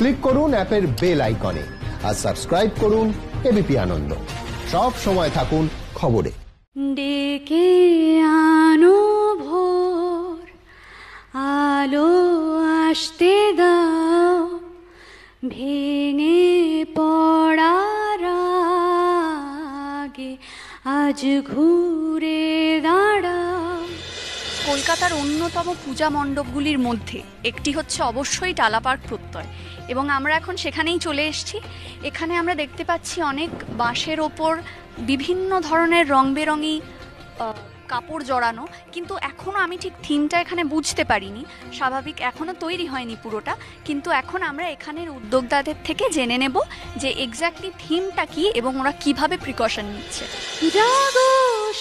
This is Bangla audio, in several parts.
ক্লিক করুন অ্যাপের বেল আইকনে আর সাবস্ক্রাইব করুন এবিপি আনন্দ। সব সময় থাকুন খবরে। ডেকে আনো ভোর, আলো আসতে দাও, ভেঙে পড়ার আগে আজ ঘুরে দাঁড়াও। কলকাতার অন্যতম পূজা মণ্ডপগুলির মধ্যে একটি হচ্ছে অবশ্যই টালা পার্ক প্রত্যয়, এবং আমরা এখন সেখানেই চলে এসেছি। এখানে আমরা দেখতে পাচ্ছি অনেক বাঁশের ওপর বিভিন্ন ধরনের রং বেরঙি কাপড় জড়ানো, কিন্তু এখনও আমি ঠিক থিমটা এখানে বুঝতে পারিনি। স্বাভাবিক এখনও তৈরি হয়নি পুরোটা, কিন্তু এখন আমরা এখানের উদ্যোক্তাদের থেকে জেনে নেব যে এক্স্যাক্টলি থিমটা কি এবং ওরা কিভাবে প্রিকশন নিচ্ছে। জাগো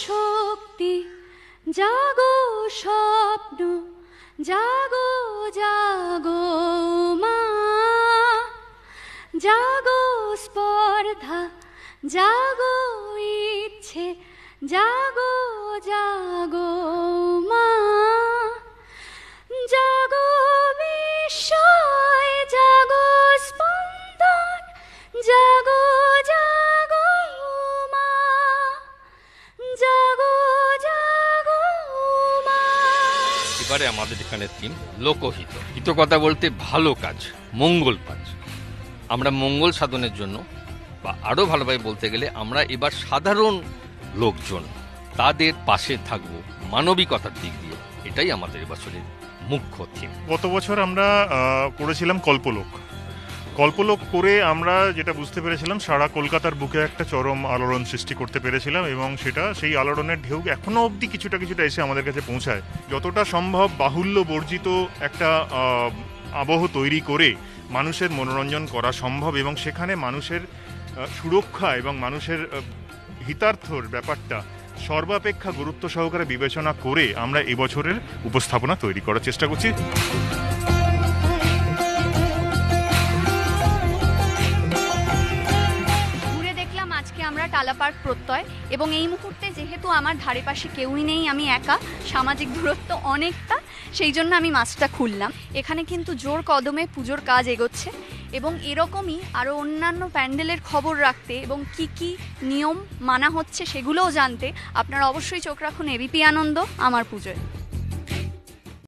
শক্তি, জাগো স্বপ্ন, জাগো জাগো মা, জাগো স্পর্ধা, জাগো ইচ্ছে, জাগো জাগো মা, জাগো বিস্ময়, জাগো স্পন্দন, জাগো জাগো মা, জাগো জাগো মা। এবারে আমাদের এখানে থিম লোকহিত। হিত কথা বলতে ভালো কাজ, মঙ্গল কাজ। আমরা মঙ্গল সাধনের জন্য, বা আরো ভালোভাবে বলতে গেলে আমরা এবার সাধারণ লোকজন তাদের পাশে থাকবো মানবিকতার দিক দিয়ে। এটাই আমাদের এবছরের মুখ্য থিম। গত বছর আমরা করেছিলাম কল্পলোক করে আমরা যেটা বুঝতে পেরেছিলাম সারা কলকাতার বুকে একটা চরম আলোড়ন সৃষ্টি করতে পেরেছিলাম, এবং সেই আলোড়নের ঢেউ এখনো অবধি কিছুটা এসে আমাদের কাছে পৌঁছায়। যতটা সম্ভব বাহুল্য বর্জিত একটা আবহ তৈরি করে মানুষের মনোরঞ্জন করা সম্ভব, এবং সেখানে মানুষের সুরক্ষা এবং মানুষের হিতার্থর ব্যাপারটা সর্বাপেক্ষা গুরুত্ব সহকারে বিবেচনা করে আমরা এবছরের উপস্থাপনা তৈরি করার চেষ্টা করছি। ঘুরে দেখলাম আজকে আমরা টালা পার্ক প্রত্যয়, এবং এই মুহূর্তে যেহেতু আমার ধারে পাশে কেউই নেই, আমি একা, সামাজিক দূরত্ব অনেকটা, সেই জন্য আমি মাছটা খুললাম। এখানে কিন্তু জোর কদমে পুজোর কাজ এগোচ্ছে, এবং এরকমই আরও অন্যান্য প্যান্ডেলের খবর রাখতে এবং কি কি নিয়ম মানা হচ্ছে সেগুলোও জানতে আপনারা অবশ্যই চোখ রাখুন এবিপি আনন্দ আমার পুজোয়।